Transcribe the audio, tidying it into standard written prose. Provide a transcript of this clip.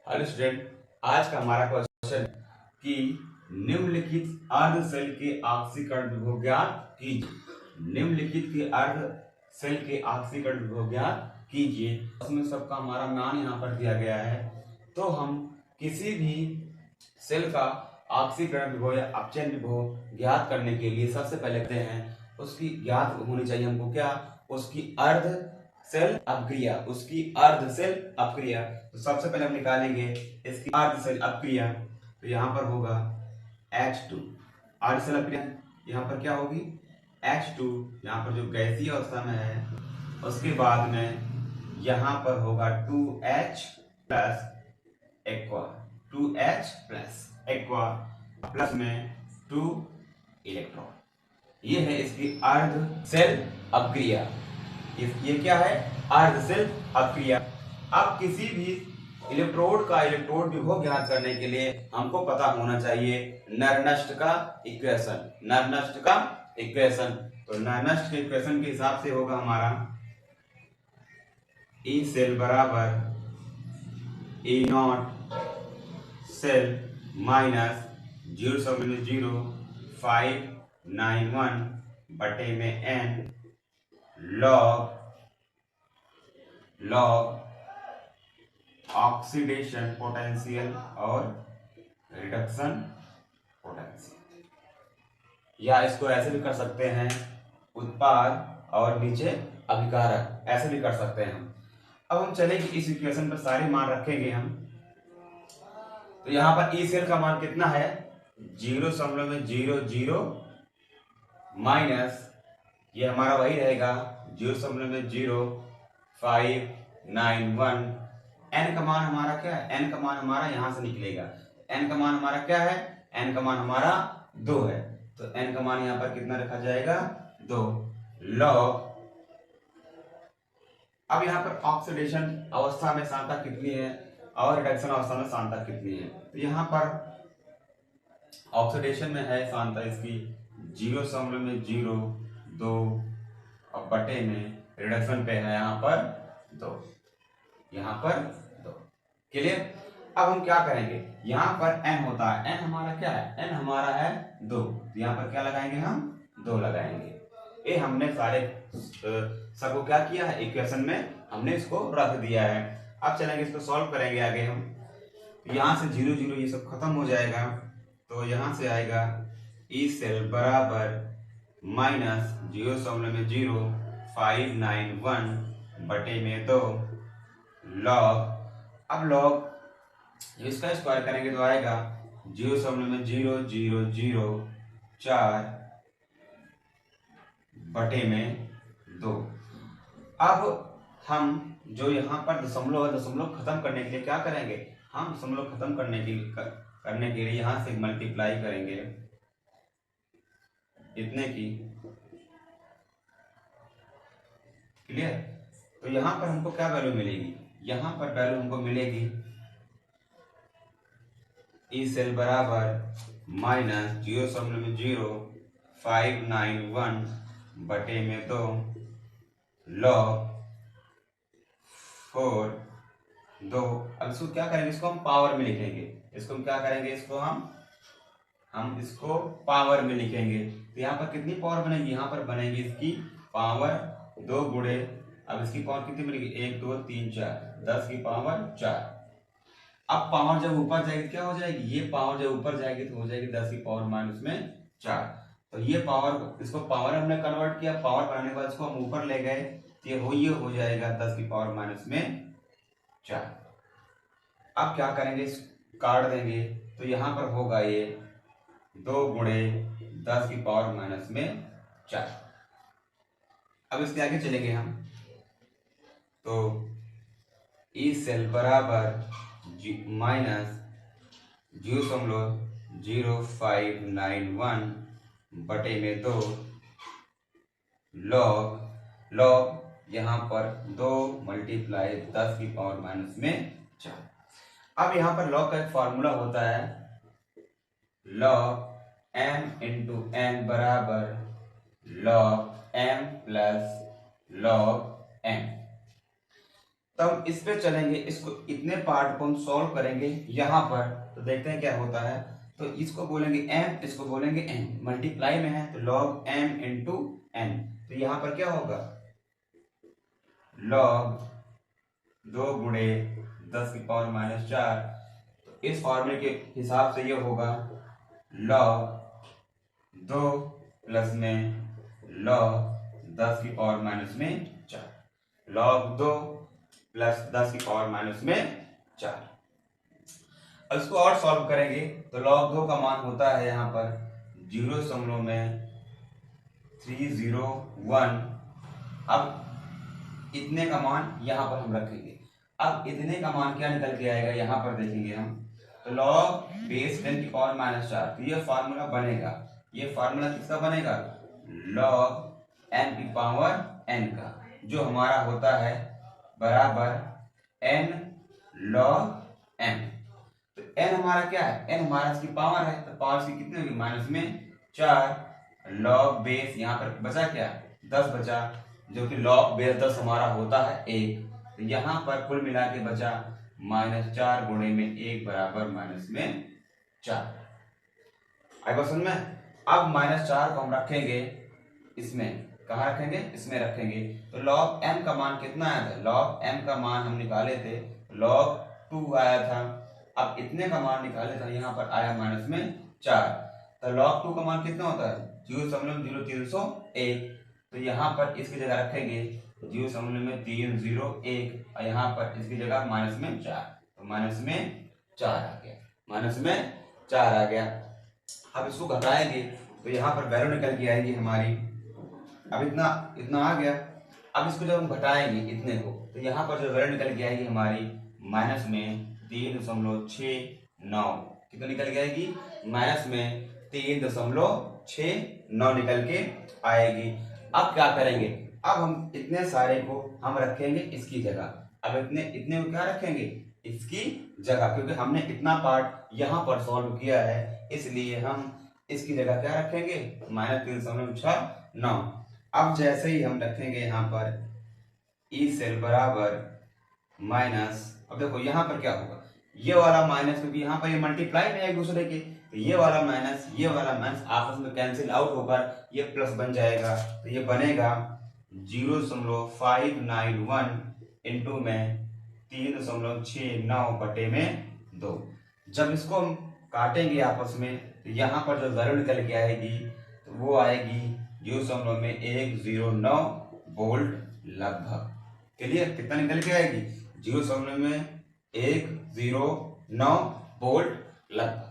Hello student, आज का हमारा क्वेश्चन कि निम्नलिखित अर्ध सेल के ऑक्सीकरण विभव ज्ञात कीजिए। निम्नलिखित के अर्ध सेल के ऑक्सीकरण विभव ज्ञात कीजिए। उसमें सबका हमारा मान यहाँ पर दिया गया है। तो हम किसी भी सेल का ऑक्सीकरण विभव या अपचयन विभव ज्ञात करने के लिए सबसे पहले कहते हैं उसकी ज्ञात होनी चाहिए हमको क्या, उसकी अर्ध सेल अपक्रिया, उसकी अर्ध सेल अपक्रिया। तो सबसे पहले हम निकालेंगे इसकी अर्ध सेल अपक्रिया। तो यहाँ पर होगा H2 अर्ध सेल अपक्रिया। यहाँ पर क्या होगी H2, यहाँ पर जो गैसीय अवस्था में है। उसके बाद में यहाँ पर होगा 2H plus aqua, 2H plus aqua plus में 2 इलेक्ट्रॉन। ये है इसकी अर्ध सेल अपक्रिया। ये क्या है, अर्ध सेल अपक्रिया। अब किसी भी इलेक्ट्रोड का इलेक्ट्रोड विभव ज्ञात करने के लिए हमको पता होना चाहिए नरनस्ट का इक्वेशन, नरनस्ट का इक्वेशन। तो नरनस्ट के इक्वेशन के हिसाब से होगा हमारा ई सेल बराबर ई नॉट सेल माइनस 0.0591 बटे में n लॉग ऑक्सीडेशन पोटेंशियल और रिडक्शन पोटेंशियल, या इसको ऐसे भी कर सकते हैं उत्पाद और नीचे अभिकारक, ऐसे भी कर सकते हैं हम। अब हम चलेंगे इस इक्वेशन पर सारे मान रखेंगे हम। तो यहाँ पर ई सेल का मान कितना है 0.00 माइनस ये हमारा वही रहेगा 0.0591। n का मान हमारा क्या है, n का मान हमारा यहां से निकलेगा। n का मान हमारा क्या है, n का मान हमारा 2 है। तो n का मान यहां पर कितना रखा जाएगा 2 लॉग। अब यहाँ पर ऑक्सीडेशन अवस्था में सांद्रता कितनी है और रिडक्शन अवस्था में सांद्रता कितनी है। तो यहाँ पर ऑक्सीडेशन में है सांद्रता इसकी 0.02 और बटे में रिडक्शन पे है यहाँ पर 2, यहाँ पर 2। क्लियर। अब हम क्या करेंगे, यहाँ पर n होता है, n हमारा क्या है, n हमारा है 2। तो यहाँ पर क्या लगाएंगे हम 2 लगाएंगे। ये हमने सारे सबको क्या किया है, इक्वेशन में हमने इसको रख दिया है। अब चलेंगे इसको सॉल्व करेंगे आगे हम। यहाँ से 0 ये सब खत्म हो जाएगा। तो यहाँ से आएगा ई सेल बराबर माइनस 0.0591 बटे में 2 लॉग। अब लॉग इसका स्क्वायर करेंगे तो आएगा 0.0004 बटे में 2। अब हम जो यहाँ पर दशमलव है, दशमलव खत्म करने के लिए क्या करेंगे, हम दशमलव खत्म करने के लिए यहाँ से मल्टीप्लाई करेंगे इतने की। क्लियर। तो यहाँ पर हमको क्या वैल्यू मिलेगी, यहाँ पर वैल्यू हमको मिलेगी ई सेल बराबर माइनस 0.0591 बटे में 2 लॉग 4 2। अब इसको क्या करेंगे, इसको हम पावर में लिखेंगे। इसको हम क्या करेंगे, इसको हम इसको पावर में लिखेंगे। तो यहाँ पर कितनी पावर बनेगी, यहाँ पर बनेगी इसकी पावर 2 गुणे, अब इसकी पावर कितनी बनेगी 1 2 3 4, 10 की पावर 4। अब पावर जब ऊपर जाएगी क्या हो जाएगी, ये पावर जब ऊपर जाएगी तो हो जाएगी 10 की पावर माइनस में 4। तो ये पावर, इसको पावर हमने कन्वर्ट किया, पावर बनाने के बाद इसको हम ऊपर ले गए तो ये हो जाएगा 10 की पावर माइनस में 4। अब क्या करेंगे, काट देंगे तो यहाँ पर होगा ये 2 गुणे 10 की पावर माइनस में 4। अब इसके आगे चलेंगे हम। तो ई सेल बराबर माइनस 0.0591 बटे में 2 लॉग यहाँ पर 2 मल्टीप्लाई 10 की पावर माइनस में 4। अब यहाँ पर लॉग का एक फॉर्मूला होता है, लॉग m इंटू n बराबर log m plus log m। तो हम इस पे चलेंगे, इसको इतने पार्ट को हम सॉल्व करेंगे यहाँ पर, तो देखते हैं क्या होता है। तो इसको बोलेंगे m, इसको बोलेंगे n, मल्टीप्लाई में है तो log m इंटू n। तो यहाँ पर क्या होगा, log 2 गुणे 10 की पावर माइनस 4। तो इस फॉर्मूले के हिसाब से ये होगा log 2 प्लस में log 10 की पावर माइनस में 4, log 2 प्लस 10 की पावर माइनस में 4। अब इसको और सॉल्व करेंगे तो log 2 का मान होता है यहाँ पर 0.301। अब इतने का मान यहाँ पर हम रखेंगे। अब इतने का मान क्या निकल के आएगा यहाँ पर देखेंगे हम, तो log बेस 10 की पावर माइनस 4। तो ये फार्मूला बनेगा, ये फार्मूला किसका बनेगा, log n की पावर n का, जो हमारा होता है बराबर n log m। तो n हमारा क्या है, n हमारा इसकी पावर है, तो पावर इसकी कितनी होगी, माइनस में 4। log बेस यहाँ पर बचा क्या, 10 बचा, जो कि log बेस 10 हमारा होता है 1। तो यहाँ पर कुल मिला के बचा -4 गुणे में 1 बराबर माइनस में 4। आई बात समझ में। अब -4 को हम रखेंगे इसमें, कहाँ रखेंगे, इसमें रखेंगे। तो log m का मान कितना आया था, log m का मान हम निकाले थे log 2 आया था। अब इतने का मान निकाले था, यहाँ पर आया माइनस में 4। तो log 2 का मान कितना होता है 0.0301। तो यहाँ पर इसकी जगह रखेंगे 0.301 और यहाँ पर इसकी जगह माइनस में 4। तो माइनस में 4 आ गया, माइनस में 4 आ गया। अब इसको घटाएंगे तो यहाँ पर वैल्यू निकल के आएगी हमारी, अब इतना आ गया। अब इसको जब हम घटाएंगे इतने को, तो यहाँ पर जो वैल्यू निकल के आएगी हमारी माइनस में 3.69। कितना निकल के आएगी, माइनस में 3.69 निकल के आएगी। अब क्या करेंगे, अब हम इतने सारे को हम रखेंगे इसकी जगह। अब इतने को क्या रखेंगे, इसकी जगह, क्योंकि हमने इतना पार्ट यहाँ पर सॉल्व किया है, इसलिए हम इसकी जगह क्या रखेंगे, -3.69। अब जैसे ही हम रखेंगे यहाँ पर ई सेल बराबर माइनस, अब देखो यहाँ पर क्या होगा, ये वाला माइनस, क्योंकि यहाँ पर ये मल्टीप्लाई में एक दूसरे के, तो ये वाला माइनस ये वाला माइनस आपस में कैंसिल आउट होकर ये प्लस बन जाएगा। तो ये बनेगा 0.591 इंटू में 3.69 बटे में 2। जब इसको हम काटेंगे आपस में, तो यहाँ पर जो वैल्यू निकल के आएगी तो वो आएगी 0.109 वोल्ट लगभग। क्लियर, कितना निकल के आएगी, 0.109 वोल्ट लगभग।